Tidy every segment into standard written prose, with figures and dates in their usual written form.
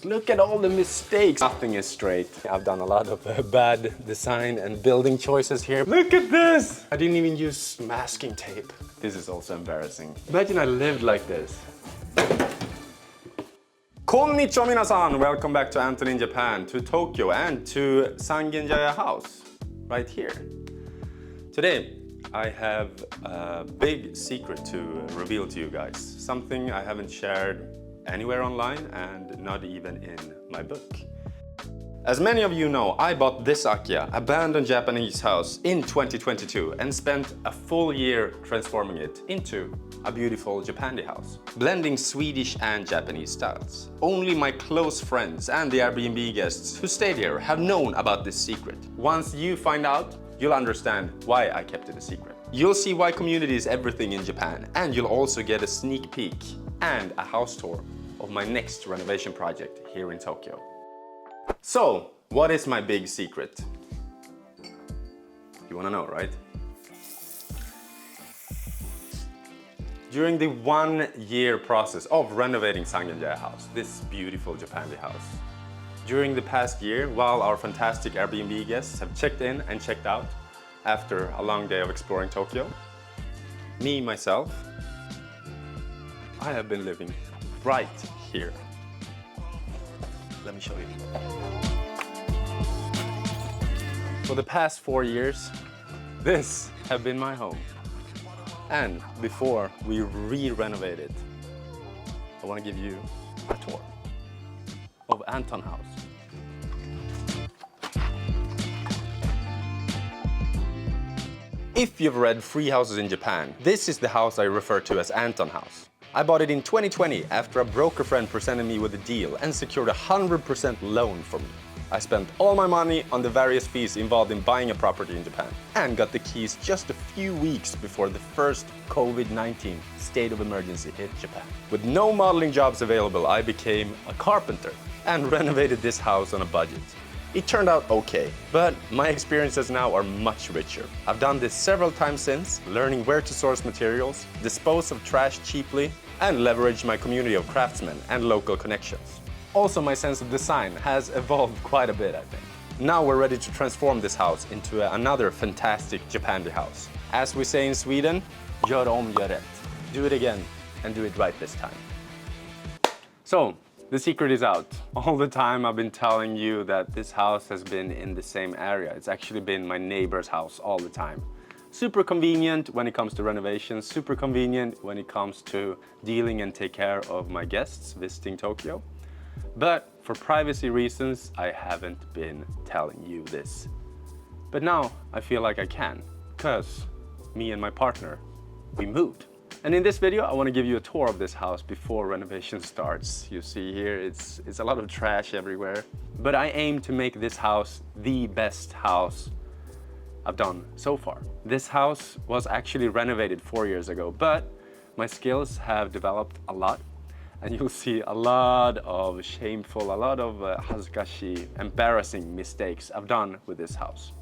Look at all the mistakes. Nothing is straight. I've done a lot of bad design and building choices here. Look at this! I didn't even use masking tape. This is also embarrassing. Imagine I lived like this. Konnichiwa minasan! Welcome back to Anton in Japan, to Tokyo and to Sangenjaya house, right here. Today, I have a big secret to reveal to you guys. Something I haven't shared anywhere online and not even in my book. As many of you know, I bought this Akiya, abandoned Japanese house, in 2022 and spent a full year transforming it into a beautiful Japandi house, blending Swedish and Japanese styles. Only my close friends and the Airbnb guests who stayed here have known about this secret. Once you find out, you'll understand why I kept it a secret. You'll see why community is everything in Japan, and you'll also get a sneak peek and a house tour of my next renovation project here in Tokyo. So, what is my big secret? You wanna know, right? During the 1 year process of renovating Sangenjaya house, this beautiful Japandi house, during the past year, while our fantastic Airbnb guests have checked in and checked out after a long day of exploring Tokyo, me, myself, I have been living right here. Let me show you. For the past 4 years, this has been my home. And before we re-renovate it, I want to give you a tour of Anton House. If you've read Free Houses in Japan, this is the house I refer to as Anton House. I bought it in 2020 after a broker friend presented me with a deal and secured a 100% loan for me. I spent all my money on the various fees involved in buying a property in Japan and got the keys just a few weeks before the first COVID-19 state of emergency hit Japan. With no modeling jobs available, I became a carpenter and renovated this house on a budget. It turned out okay, but my experiences now are much richer. I've done this several times since, learning where to source materials, dispose of trash cheaply, and leverage my community of craftsmen and local connections. Also, my sense of design has evolved quite a bit, I think. Now we're ready to transform this house into another fantastic Japandi house. As we say in Sweden, gör om, gör rätt. Do it again and do it right this time. So, the secret is out. All the time I've been telling you that this house has been in the same area. It's actually been my neighbor's house all the time. Super convenient when it comes to renovations, super convenient when it comes to dealing and take care of my guests visiting Tokyo. But for privacy reasons, I haven't been telling you this. But now I feel like I can, because me and my partner, we moved. And in this video, I want to give you a tour of this house before renovation starts. You see here, it's a lot of trash everywhere. But I aim to make this house the best house I've done so far. This house was actually renovated 4 years ago, but my skills have developed a lot. And you'll see a lot of shameful, a lot of hazukashi, embarrassing mistakes I've done with this house.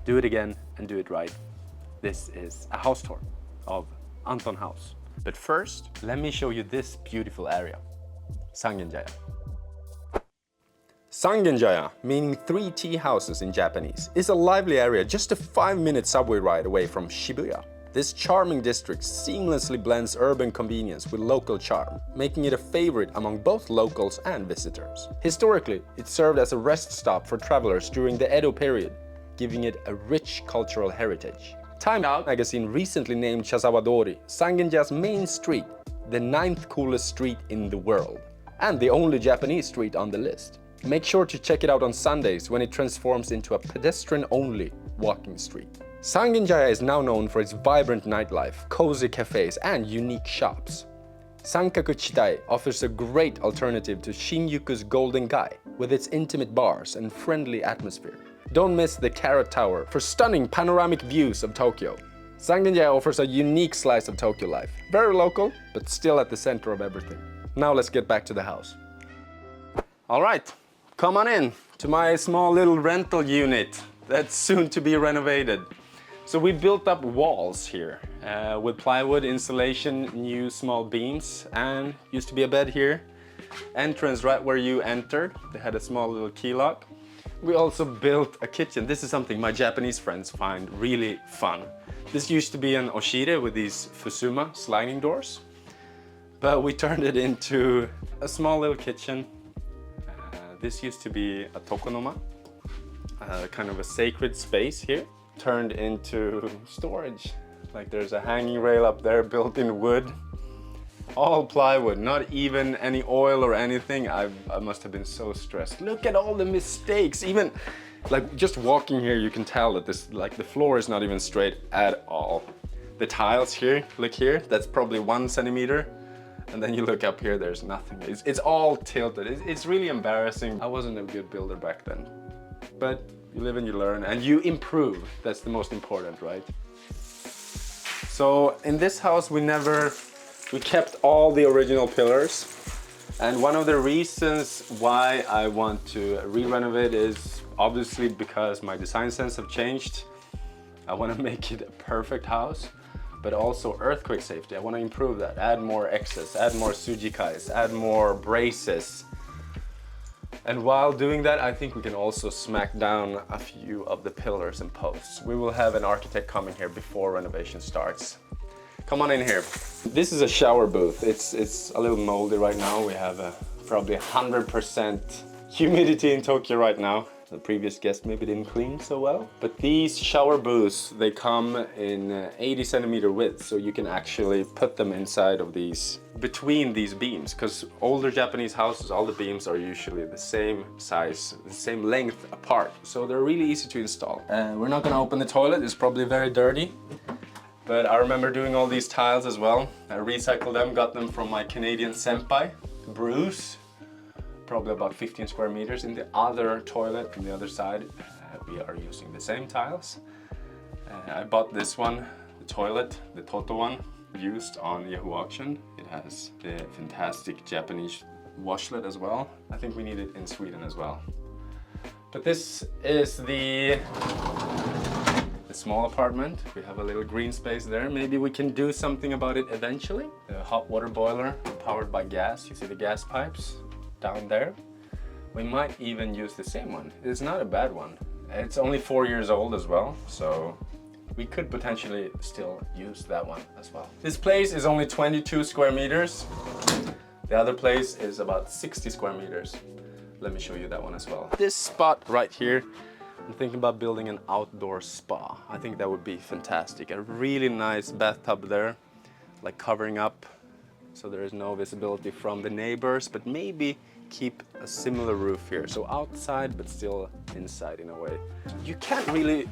Do it again and do it right. This is a house tour of Anton House. But first, let me show you this beautiful area, Sangenjaya. Sangenjaya, meaning 3 tea houses in Japanese, is a lively area just a 5-minute subway ride away from Shibuya. This charming district seamlessly blends urban convenience with local charm, making it a favorite among both locals and visitors. Historically, it served as a rest stop for travelers during the Edo period, giving it a rich cultural heritage. Time Out magazine recently named Chazawadori, Sangenjaya's main street, the 9th coolest street in the world, and the only Japanese street on the list. Make sure to check it out on Sundays when it transforms into a pedestrian-only walking street. Sangenjaya is now known for its vibrant nightlife, cozy cafes, and unique shops. Sankaku Chitai offers a great alternative to Shinjuku's Golden Gai, with its intimate bars and friendly atmosphere. Don't miss the Carrot Tower for stunning panoramic views of Tokyo. Sangenjaya offers a unique slice of Tokyo life, very local, but still at the center of everything. Now let's get back to the house. All right, come on in to my small little rental unit that's soon to be renovated. So we built up walls here with plywood insulation, new small beams, and used to be a bed here. entrance right where you entered. They had a small little key lock. We also built a kitchen. This is something my Japanese friends find really fun. This used to be an oshire with these fusuma sliding doors, but we turned it into a small little kitchen. This used to be a tokonoma, kind of a sacred space here, turned into storage. Like there's a hanging rail up there built in wood, all plywood, not even any oil or anything. I must have been so stressed. Look at all the mistakes. Even like just walking here, you can tell that this, like the floor is not even straight at all. The tiles here, look here, that's probably 1 centimeter. And then you look up here, there's nothing. It's all tilted. It's really embarrassing. I wasn't a good builder back then. But you live and you learn and you improve. That's the most important, right? So in this house, we kept all the original pillars. And one of the reasons why I want to re-renovate is obviously because my design sense have changed. I want to make it a perfect house, but also earthquake safety. I want to improve that, add more X's, add more sujikais, add more braces. And while doing that, I think we can also smack down a few of the pillars and posts. We will have an architect coming here before renovation starts. Come on in here. This is a shower booth. It's a little moldy right now. We have probably 100% humidity in Tokyo right now. The previous guest maybe didn't clean so well. But these shower booths, they come in 80 centimeter width, so you can actually put them inside of these, between these beams, because older Japanese houses, all the beams are usually the same size, the same length apart. So they're really easy to install. We're not gonna open the toilet, it's probably very dirty. But I remember doing all these tiles as well. I recycled them, got them from my Canadian senpai, Bruce. Probably about 15 square meters. In the other toilet, on the other side, we are using the same tiles. I bought this one, the toilet, the Toto one, used on Yahoo Auction. It has the fantastic Japanese washlet as well. I think we need it in Sweden as well. But this is the small apartment. We have a little green space there. Maybe we can do something about it eventually. The hot water boiler powered by gas. You see the gas pipes down there. We might even use the same one. It's not a bad one. It's only 4 years old as well, so we could potentially still use that one as well. This place is only 22 square meters. The other place is about 60 square meters. Let me show you that one as well. This spot right here, I'm thinking about building an outdoor spa. I think that would be fantastic. A really nice bathtub there, like covering up so there is no visibility from the neighbors, but maybe keep a similar roof here. So outside, but still inside in a way. You can't really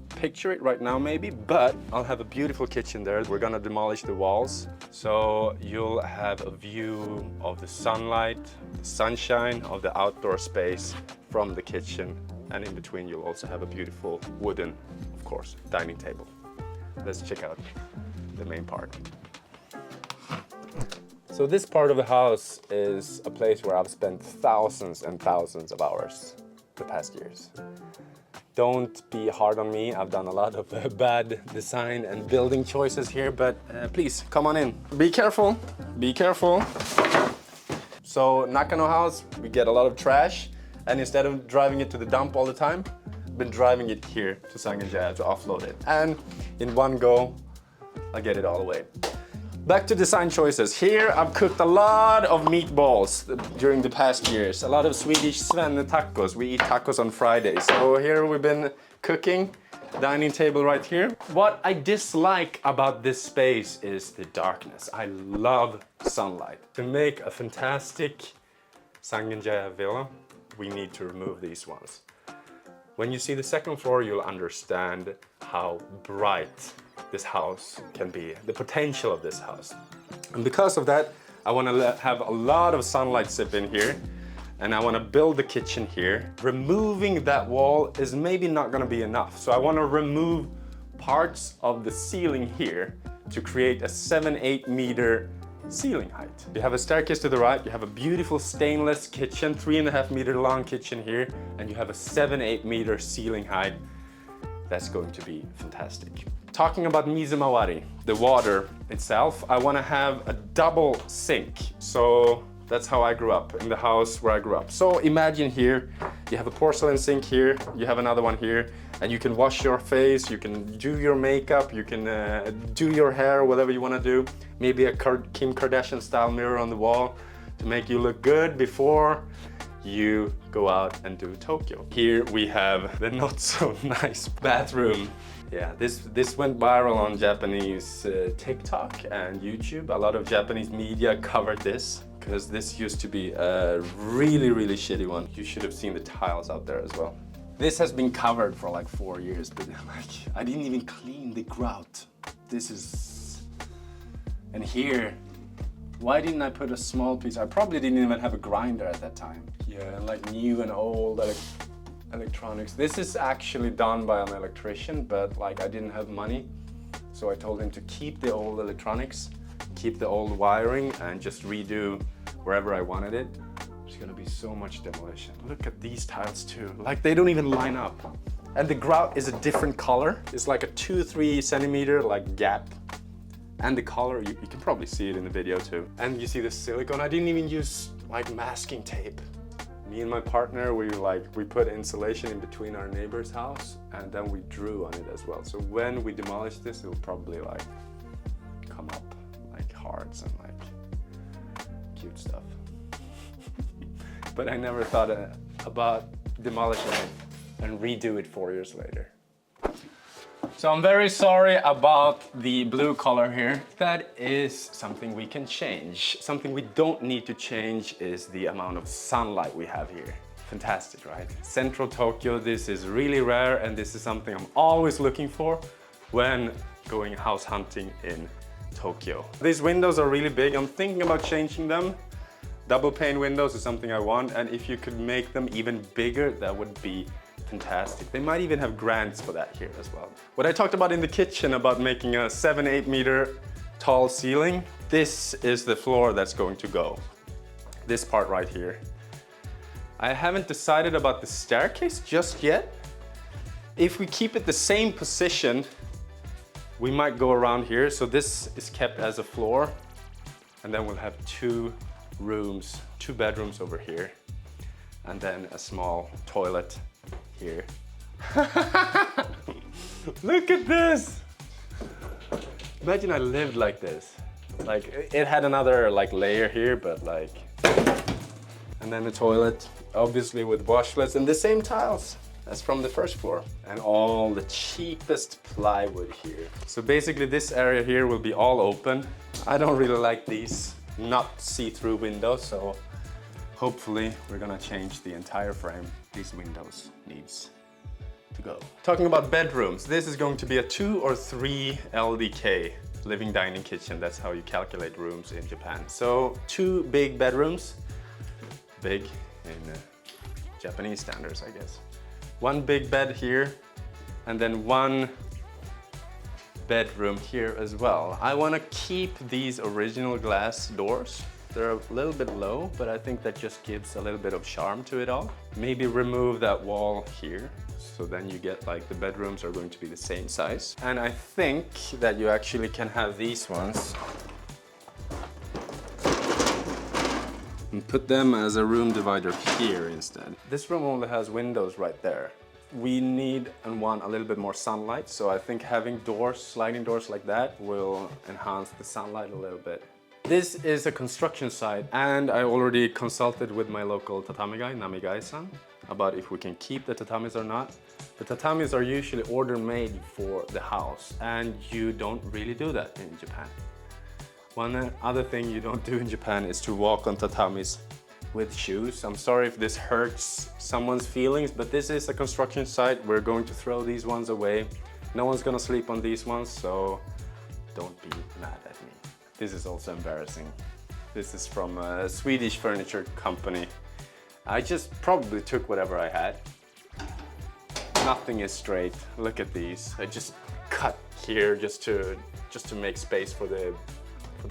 picture it right now maybe, but I'll have a beautiful kitchen there. We're gonna demolish the walls. So you'll have a view of the sunlight, the sunshine of the outdoor space from the kitchen. And in between, you'll also have a beautiful wooden, of course, dining table. Let's check out the main part. So this part of the house is a place where I've spent thousands and thousands of hours the past years. Don't be hard on me. I've done a lot of bad design and building choices here, but please come on in. Be careful, be careful. So Nakano house, we get a lot of trash, and instead of driving it to the dump all the time, I've been driving it here to Sangenjaya to offload it. And in one go, I'll get it all away. Back to design choices. Here I've cooked a lot of meatballs during the past years. A lot of Swedish svenne tacos. We eat tacos on Fridays. So here we've been cooking. Dining table right here. What I dislike about this space is the darkness. I love sunlight. To make a fantastic Sangenjaya villa, we need to remove these ones. When you see the second floor, you'll understand how bright this house can be, the potential of this house. And because of that, I want to have a lot of sunlight sip in here, and I want to build the kitchen here. Removing that wall is maybe not going to be enough, so I want to remove parts of the ceiling here to create a 7-8 meter ceiling height. You have a staircase to the right, you have a beautiful stainless kitchen, 3.5 meter long kitchen here, and you have a 7-8 meter ceiling height. That's going to be fantastic. Talking about mizumawari, the water itself, I want to have a double sink. So That's how I grew up, in the house where I grew up. So imagine here, you have a porcelain sink here, you have another one here, and you can wash your face, you can do your makeup, you can do your hair, whatever you want to do. Maybe a Kim Kardashian style mirror on the wall to make you look good before you go out and do Tokyo. Here we have the not so nice bathroom. Yeah, this went viral on Japanese TikTok and YouTube. A lot of Japanese media covered this because this used to be a really, really shitty one. You should have seen the tiles out there as well. This has been covered for like 4 years, but like I didn't even clean the grout. This is... And here, why didn't I put a small piece? I probably didn't even have a grinder at that time. Yeah, like new and old electronics. This is actually done by an electrician, but like I didn't have money. So I told him to keep the old electronics, keep the old wiring, and just redo wherever I wanted it. There's gonna be so much demolition. Look at these tiles too. Like they don't even line up. And the grout is a different color. It's like a 2-3 centimeter like gap. And the color, you can probably see it in the video too. And you see the silicone. I didn't even use like masking tape. Me and my partner, we put insulation in between our neighbor's house and then we drew on it as well. So when we demolish this, it will probably like come up like hearts and like cute stuff. But I never thought about demolishing it and redo it 4 years later. So I'm very sorry about the blue color here. That is something we can change. Something we don't need to change is the amount of sunlight we have here. Fantastic, right? Central Tokyo, this is really rare and this is something I'm always looking for when going house hunting in Tokyo. These windows are really big. I'm thinking about changing them. Double pane windows is something I want, and if you could make them even bigger, that would be fantastic. They might even have grants for that here as well. What I talked about in the kitchen about making a 7-8 meter tall ceiling, this is the floor that's going to go. This part right here. I haven't decided about the staircase just yet. If we keep it the same position, we might go around here. So this is kept as a floor, and then we'll have 2 rooms, 2 bedrooms over here, and then a small toilet here. Look at this! Imagine I lived like this. Like it had another like layer here, but like, and then the toilet, obviously with washlets and the same tiles as from the first floor, and all the cheapest plywood here. So basically this area here will be all open. I don't really like these not see-through windows, so hopefully we're gonna change the entire frame. These windows needs to go. Talking about bedrooms, this is going to be a 2 or 3 LDK, living, dining, kitchen. That's how you calculate rooms in Japan. So 2 big bedrooms, big in Japanese standards, I guess. 1 big bed here, and then 1 bedroom here as well. I want to keep these original glass doors. They're a little bit low, but I think that just gives a little bit of charm to it all. Maybe remove that wall here, so then you get like the bedrooms are going to be the same size. And I think that you actually can have these ones and put them as a room divider here instead. This room only has windows right there. We need and want a little bit more sunlight, so I think having doors, sliding doors like that will enhance the sunlight a little bit. This is a construction site, and I already consulted with my local tatami guy, Namigai-san, about if we can keep the tatamis or not. The tatamis are usually order-made for the house, and you don't really do that in Japan. One other thing you don't do in Japan is to walk on tatamis with shoes. I'm sorry if this hurts someone's feelings, but this is a construction site. We're going to throw these ones away. No one's gonna sleep on these ones, so don't be mad at me. This is also embarrassing. This is from a Swedish furniture company. I just probably took whatever I had. Nothing is straight. Look at these. I just cut here just to make space for the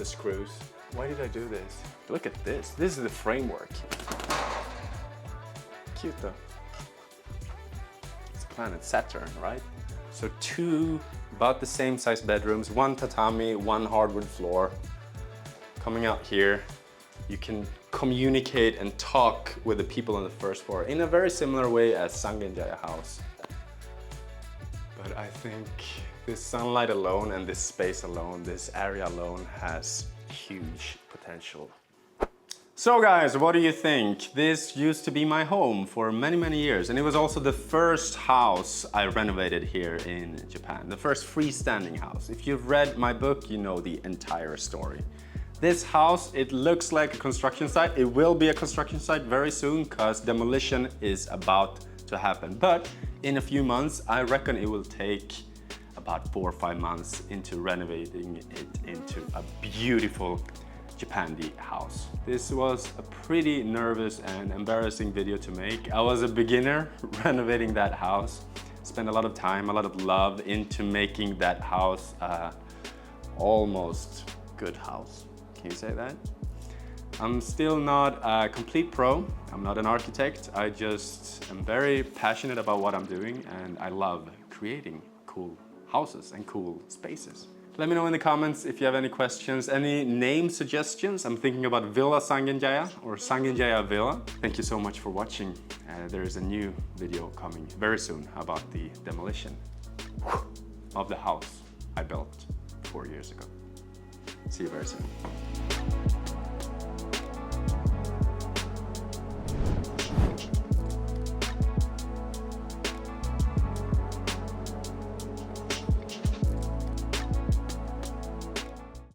screws. Why did I do this? Look at this. This is the framework. Cute though. It's planet Saturn, right? So 2 about the same size bedrooms, 1 tatami, 1 hardwood floor. Coming out here, You can communicate and talk with the people on the first floor in a very similar way as Sangenjaya house. But I think this sunlight alone and this space alone, this area alone has huge potential. So guys, what do you think? This used to be my home for many, many years, and it was also the first house I renovated here in Japan, the first freestanding house. If you've read my book, you know the entire story. This house, it looks like a construction site. It will be a construction site very soon because demolition is about to happen. But in a few months, I reckon it will take about 4 or 5 months into renovating it into a beautiful Japandi house. This was a pretty nervous and embarrassing video to make. I was a beginner renovating that house. Spent a lot of time, a lot of love into making that house almost good house. Can you say that? I'm still not a complete pro. I'm not an architect. I just am very passionate about what I'm doing, and I love creating cool houses and cool spaces. Let me know in the comments if you have any questions, any name suggestions. I'm thinking about Villa Sangenjaya or Sangenjaya Villa. Thank you so much for watching. There is a new video coming very soon about the demolition of the house I built 4 years ago. See you very soon.